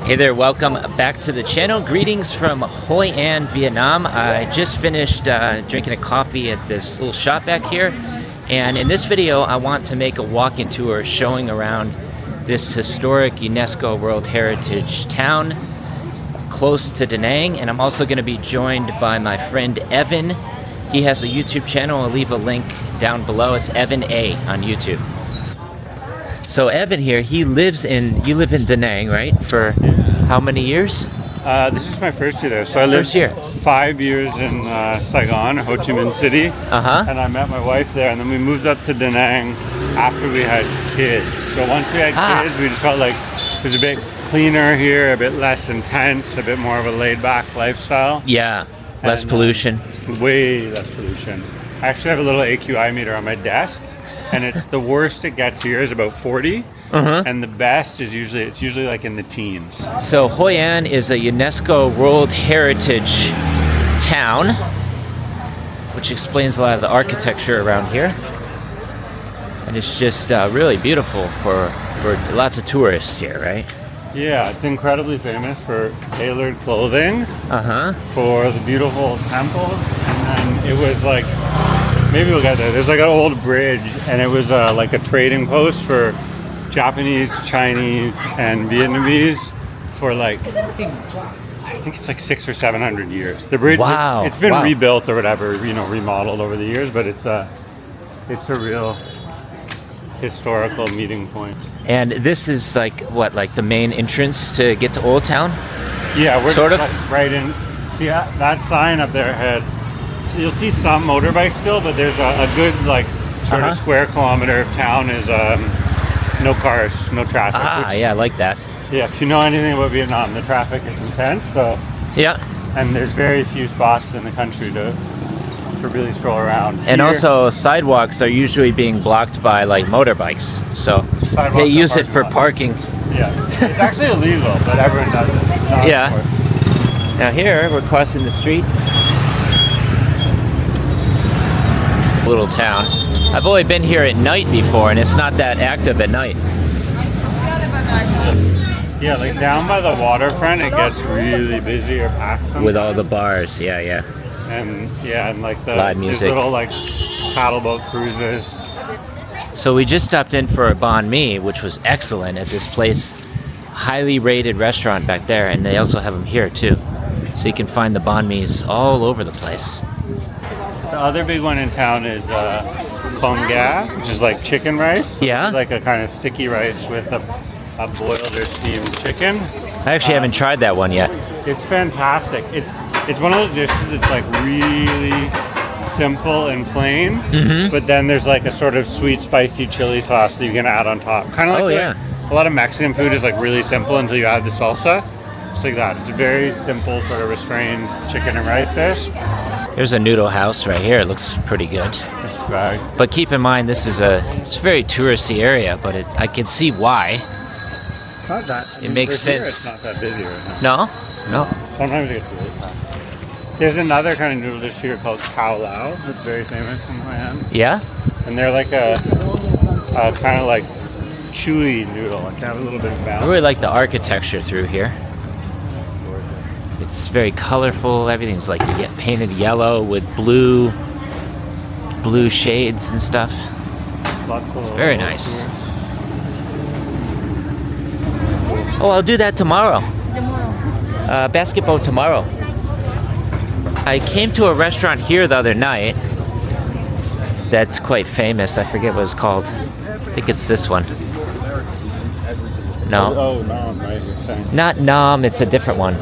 Hey there, welcome back to the channel. Greetings from Hoi An, Vietnam. I just finished drinking a coffee at this little shop back here. And in this video, I want to make a walk-in tour showing around this historic UNESCO World Heritage town close to Da Nang. And I'm also going to be joined by my friend Evan. He has a YouTube channel. I'll leave a link down below. It's Evan A on YouTube. So Evan here, you live in Da Nang, right? For how many years? This is my first year there. So I lived 5 years in Saigon, Ho Chi Minh City. And I met my wife there, and then we moved up to Da Nang after we had kids. So once we had kids, we just felt like it was a bit cleaner here, a bit less intense, a bit more of a laid-back lifestyle. Yeah, less pollution. Way less pollution. I actually have a little AQI meter on my desk, and it's the worst it gets here is about 40. And the best is usually like in the teens. So Hoi An is a UNESCO World Heritage town, which explains a lot of the architecture around here. And it's just really beautiful for lots of tourists here, right? Yeah, it's incredibly famous for tailored clothing, for the beautiful temples, and then it was like, maybe we'll get there. There's like an old bridge, and it was like a trading post for Japanese, Chinese, and Vietnamese for like, I think it's like 600 or 700 years. The bridge, it's been rebuilt or whatever, remodeled over the years, but it's a real historical meeting point. And this is like what, like the main entrance to get to Old Town? Yeah, we're sort of right in. See that sign up there ahead. So you'll see some motorbikes still, but there's a good like sort of square kilometer of town is no cars, no traffic. Yeah, I like that. Yeah, if you know anything about Vietnam, the traffic is intense. So and there's very few spots in the country to really stroll around. And also sidewalks are usually being blocked by like motorbikes, so they use it for parking. Yeah, it's actually illegal, but everyone does it. Now here we're crossing the street. Little town. I've only been here at night before, and it's not that active at night. Yeah, like down by the waterfront, it gets really busy or packed sometimes. With all the bars, and like the live music, little like paddle boat cruises. So we just stopped in for a banh mi, which was excellent at this place, highly rated restaurant back there, and they also have them here too. So you can find the banh mi's all over the place. The other big one in town is Cong Ga, which is like chicken rice. Yeah. Like a kind of sticky rice with a boiled or steamed chicken. I actually haven't tried that one yet. It's fantastic. It's one of those dishes that's like really simple and plain, but then there's like a sort of sweet, spicy chili sauce that you can add on top. Kind of like a lot of Mexican food is like really simple until you add the salsa. It's like that. It's a very simple, sort of restrained chicken and rice dish. There's a noodle house right here. It looks pretty good. But keep in mind, it's a very touristy area, but I can see why. It's not that. It makes sense. It's not that busy right now. No? Sometimes it gets really packed. There's another kind of noodle dish here called Khao Lao that's very famous in Hoi An. Yeah? And they're like a kind of like chewy noodle. It can have a little bit of balance. I really like the architecture through here. It's very colorful. Everything's like you get painted yellow with blue shades and stuff. Lots of very nice. Oh, I'll do that tomorrow. Basketball tomorrow. I came to a restaurant here the other night that's quite famous. I forget what it's called. I think it's this one. No. Oh, Nam, right? You're saying. Not Nam, it's a different one.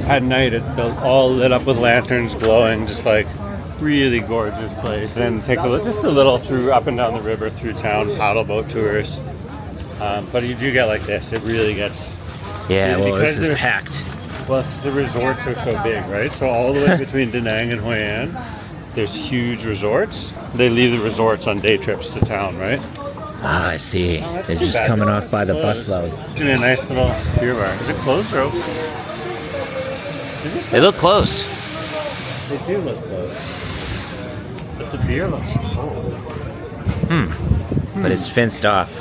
At night, it's all lit up with lanterns glowing, just like really gorgeous place. And take just a little up and down the river through town, paddle boat tours. But you do get like this. It really gets. Yeah, well, this is packed. Well, the resorts are so big, right? So all the way between Da Nang and Hoi An, there's huge resorts. They leave the resorts on day trips to town, right? Ah, I see. They're just coming off by the busload. It's in a nice little beer bar. Is it closed or open? They look closed. They do look closed. But the beer looks cold. But it's fenced off.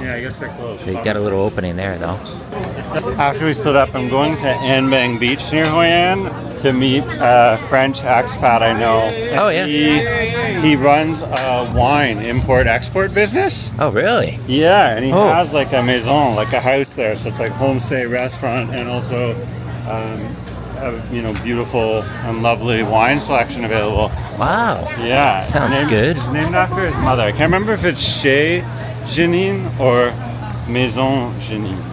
Yeah, I guess they're closed. They got a little opening there, though. After we split up, I'm going to An Bang Beach near Hoi An to meet a French expat I know. Oh, yeah. He runs a wine import-export business. Oh, really? Yeah, and he has like a maison, like a house there. So it's like homestay, restaurant, and also a beautiful and lovely wine selection available. Wow. Yeah. Sounds good. It's named after his mother. I can't remember if it's Chez Janine or Maison Janine.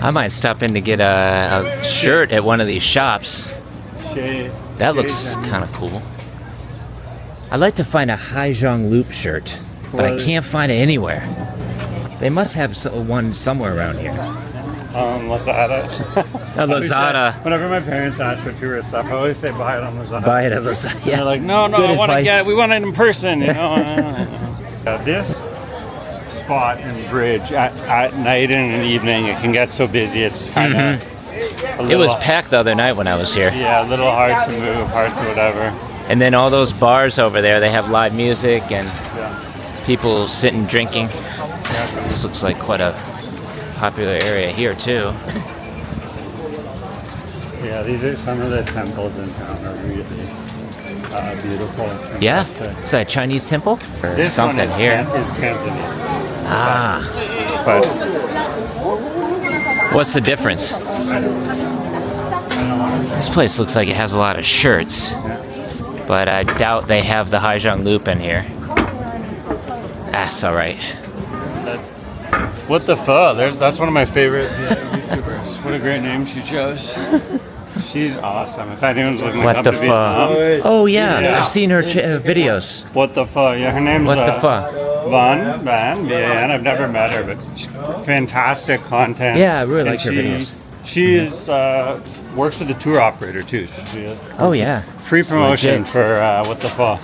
I might stop in to get a shirt at one of these shops. That looks kind of cool. I'd like to find a Haijong loop shirt, but I can't find it anywhere. They must have one somewhere around here. Lazada. Lazada. Whenever my parents ask for tourist stuff, I always say buy it on Lazada. Buy it at Lazada. Yeah. They're like, no, Good I want to advice. get it. We want it in person. You know. This spot in Bridge at night and in the evening, it can get so busy. It's kind of. It was packed the other night when I was here. Yeah, a little hard to move, hard to whatever. And then all those bars over there, they have live music and people sitting drinking. This looks like quite a popular area here too. Yeah, these are some of the temples in town are really beautiful. Yeah? Is that a Chinese temple? Or This something one here? is Cantonese. Ah. But What's the difference? This place looks like it has a lot of shirts, but I doubt they have the Haijong loop in here. That's all right. What the fuck? That's one of my favorite YouTubers. What a great name she chose. She's awesome. If anyone's looking to What come the to Vietnam, Oh yeah, Yeah. I've seen her videos. what the fuck? Yeah, her name's What the fuck? Van, V-A-N. I've never met her, but fantastic content. Yeah, I really And like her videos. She is works with a tour operator too. She Oh yeah. free promotion Legit. for what the fuck.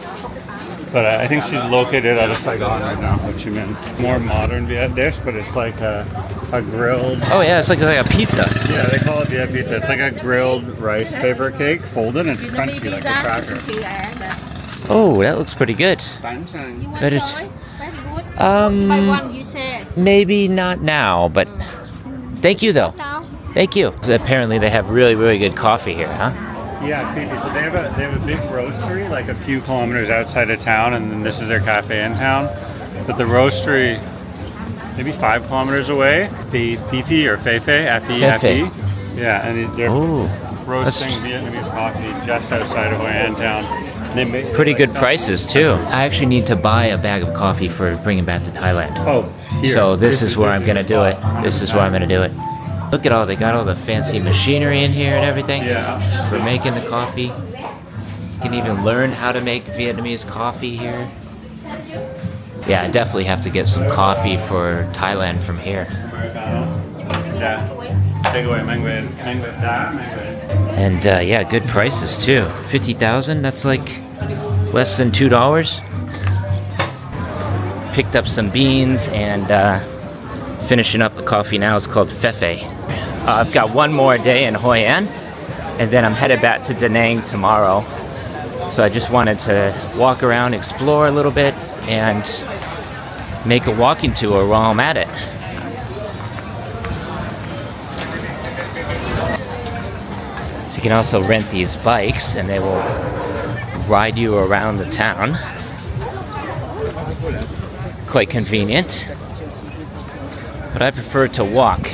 But I think she's located out of Saigon right now, which you mean more modern Viet dish, but it's like a grilled. Oh yeah, it's like a pizza. Yeah, they call it Viet pizza. It's like a grilled rice paper cake, folded, and it's crunchy like a cracker. Oh, that looks pretty good. That is, Buy one, you said. maybe not now, but thank you though. No. Thank you. Apparently they have really, really good coffee here, huh? Yeah, creepy. So they have a big roastery like a few kilometers outside of town, and then this is their cafe in town. But the roastery, maybe 5 kilometers away, Fifi or Feifei, F-E-F-E. Yeah, and they're Oh, roasting Vietnamese coffee just outside of Hoi An town. They make pretty good prices too. I actually need to buy a bag of coffee for bringing back to Thailand. Oh, here. So this is where I'm gonna do it. This is where I'm gonna do it. Look at they got all the fancy machinery in here and everything Yeah. for making the coffee. You can even learn how to make Vietnamese coffee here. Yeah, I definitely have to get some coffee for Thailand from here. Yeah. Take away mango. And yeah, good prices too. 50,000, that's like less than $2. Picked up some beans and finishing up the coffee now. It's called Feifei. I've got one more day in Hoi An, and then I'm headed back to Danang tomorrow. So I just wanted to walk around, explore a little bit, and make a walking tour while I'm at it. So you can also rent these bikes, and they will ride you around the town. Quite convenient. But I prefer to walk.